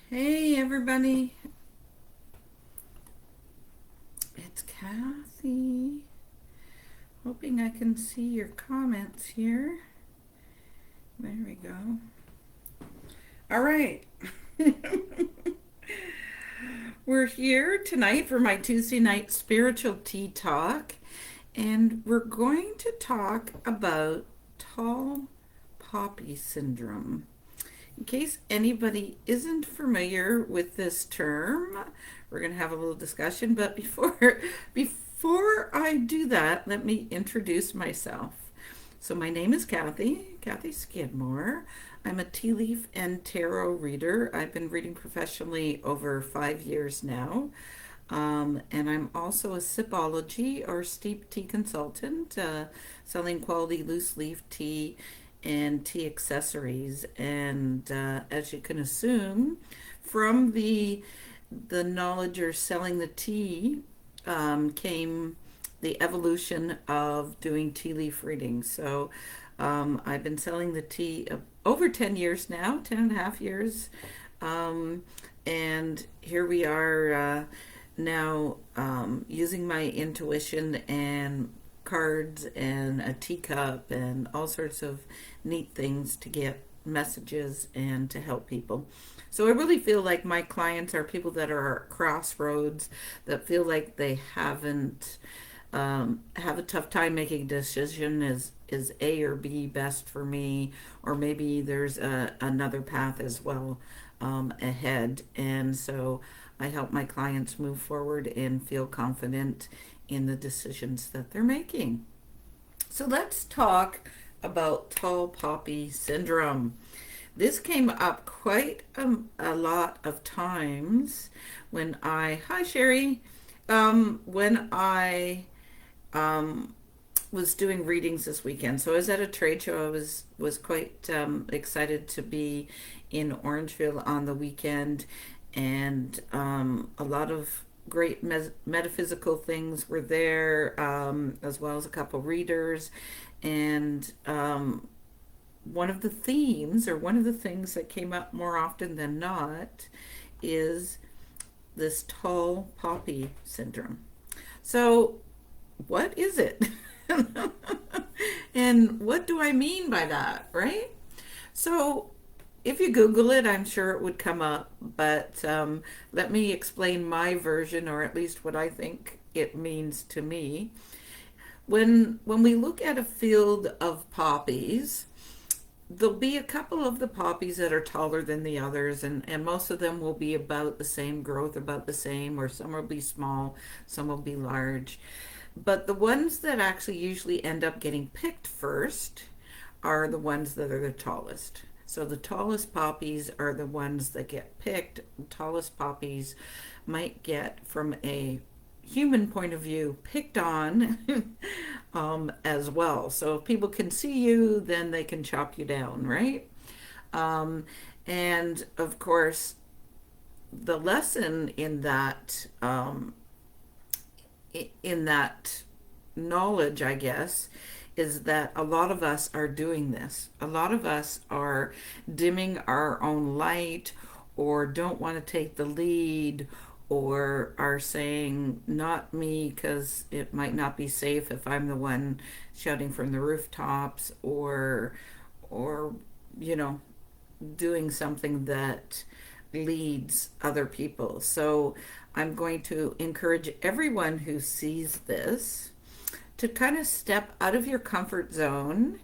Hey everybody, it's Kathy. Hoping I can see your comments here. There we go. All right. We're here tonight for my Tuesday night spiritual tea talk, and we're going to talk about tall poppy syndrome. In case anybody isn't familiar with this term, we're going to have a little discussion. But before I do that, let me introduce myself. So my name is Kathy Skidmore. I'm a tea leaf and tarot reader. I've been reading professionally over 5 years now. And I'm also a sipology or steep tea consultant, selling quality loose leaf tea and tea accessories. And as you can assume, from the knowledge or selling the tea came the evolution of doing tea leaf readings. So I've been selling the tea over 10 years now, 10 and a half years. Um, and here we are now using my intuition and cards and a teacup and all sorts of neat things to get messages and to help people. So I really feel like my clients are people that are at crossroads, that feel like they haven't have a tough time making a decision. Is A or B best for me, or maybe there's another path as well ahead. And so I help my clients move forward and feel confident in the decisions that they're making. So let's talk about tall poppy syndrome. This came up quite a lot of times hi Sherry, when I um, was doing readings this weekend. So I was at a trade show. I was quite excited to be in Orangeville on the weekend, and a lot of great metaphysical things were there, as well as a couple readers. And one of the themes, or one of the things that came up more often than not, is this tall poppy syndrome. So, what is it? And what do I mean by that, right? So, if you Google it, I'm sure it would come up, but let me explain my version, or at least what I think it means to me. When we look at a field of poppies, there'll be a couple of the poppies that are taller than the others, and most of them will be about the same growth, about the same, or some will be small, some will be large. But the ones that actually usually end up getting picked first are the ones that are the tallest. So the tallest poppies are the ones that get picked. The tallest poppies might get, from a human point of view, picked on as well. So if people can see you, then they can chop you down, right? Um, and of course, the lesson in that knowledge, I guess, is that a lot of us are doing this. A lot of us are dimming our own light, or don't want to take the lead, or are saying, not me, because it might not be safe if I'm the one shouting from the rooftops, or, you know, doing something that leads other people. So I'm going to encourage everyone who sees this to kind of step out of your comfort zone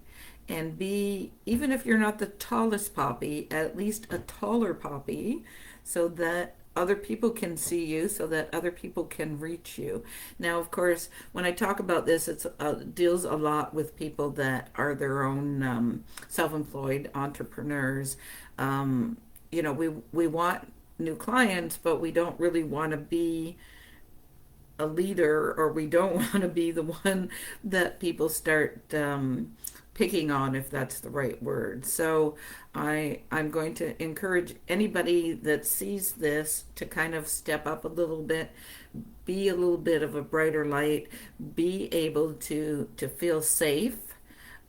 and be, even if you're not the tallest poppy, at least a taller poppy, so that other people can see you, so that other people can reach you. Now, of course, when I talk about this, it deals a lot with people that are their own self-employed entrepreneurs. We want new clients, but we don't really want to be a leader, or we don't want to be the one that people start picking on, if that's the right word. So I'm going to encourage anybody that sees this to kind of step up a little bit, be a little bit of a brighter light, be able to feel safe,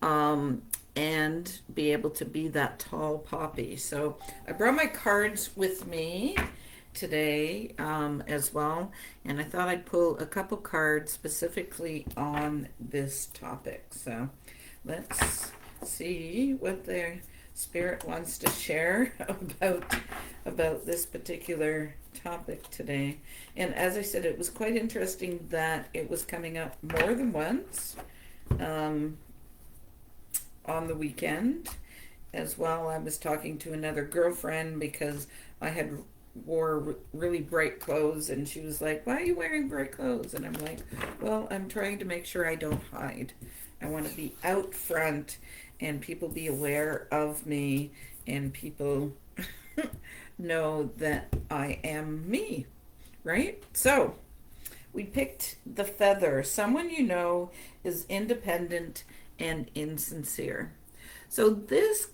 um, and be able to be that tall poppy. So I brought my cards with me today as well, and I thought I'd pull a couple cards specifically on this topic. So let's see what their spirit wants to share about this particular topic today. And as I said, it was quite interesting that it was coming up more than once. On the weekend as well. I was talking to another girlfriend because I had wore really bright clothes, and she was like, "Why are you wearing bright clothes?" And I'm like, "Well, I'm trying to make sure I don't hide. I want to be out front and people be aware of me, and people know that I am me, right?" So we picked the feather. Someone you know is independent and insincere. So this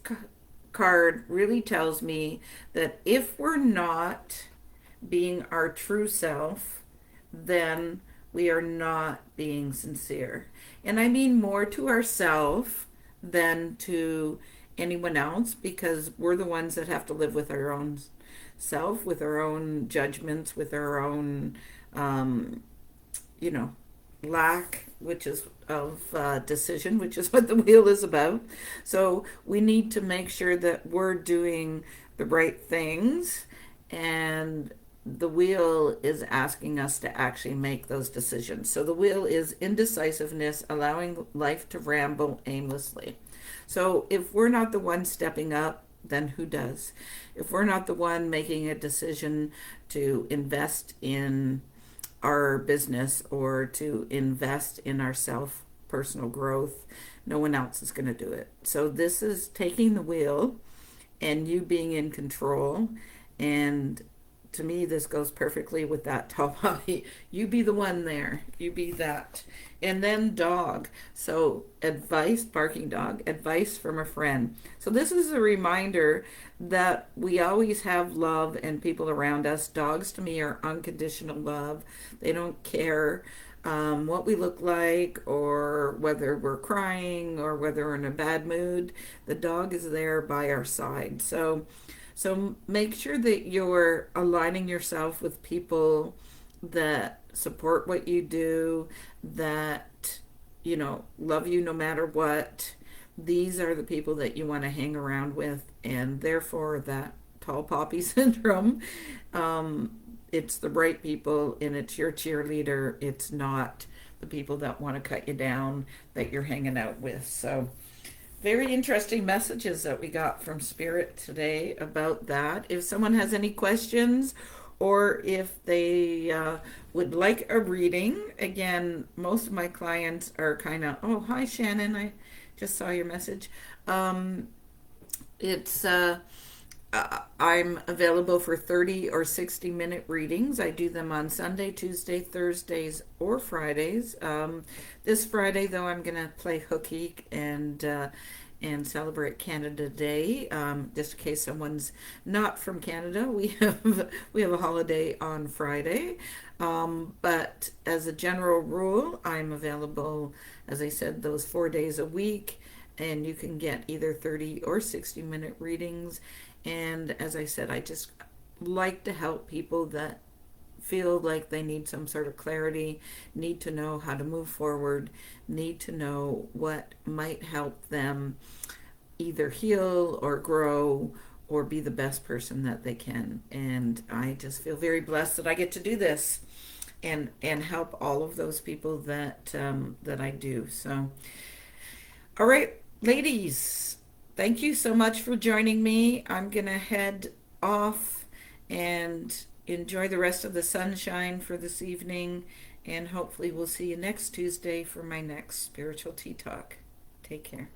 card really tells me that if we're not being our true self, then we are not being sincere. And I mean more to ourselves than to anyone else, because we're the ones that have to live with our own self, with our own judgments, with our own you know, lack, which is of decision, which is what the wheel is about. So we need to make sure that we're doing the right things, and the wheel is asking us to actually make those decisions. So the wheel is indecisiveness, allowing life to ramble aimlessly. So if we're not the one stepping up, then who does? If we're not the one making a decision to invest in our business or to invest in our self personal growth, no one else is going to do it. So this is taking the wheel and you being in control. And to me, this goes perfectly with that top hobby. You be the one there. You be that. And then dog. So advice, barking dog, advice from a friend. So this is a reminder that we always have love and people around us. Dogs to me are unconditional love. They don't care what we look like or whether we're crying or whether we're in a bad mood. The dog is there by our side. So make sure that you're aligning yourself with people that support what you do, that, you know, love you no matter what. These are the people that you want to hang around with, and therefore that tall poppy syndrome, it's the right people and it's your cheerleader. It's not the people that want to cut you down that you're hanging out with. So very interesting messages that we got from Spirit today about that. If someone has any questions or if they would like a reading, again, most of my clients are kind of, oh, hi, Shannon, I just saw your message. It's I'm available for 30 or 60-minute readings. I do them on Sunday, Tuesday, Thursdays, or Fridays. This Friday, though, I'm going to play hooky and celebrate Canada Day. Just in case someone's not from Canada, we have a holiday on Friday. But as a general rule, I'm available, as I said, those 4 days a week, and you can get either 30 or 60-minute readings. And as I said, I just like to help people that feel like they need some sort of clarity, need to know how to move forward, need to know what might help them either heal or grow or be the best person that they can. And I just feel very blessed that I get to do this and help all of those people that that I do. So, all right, ladies, thank you so much for joining me. I'm gonna head off and enjoy the rest of the sunshine for this evening, and hopefully we'll see you next Tuesday for my next spiritual tea talk. Take care.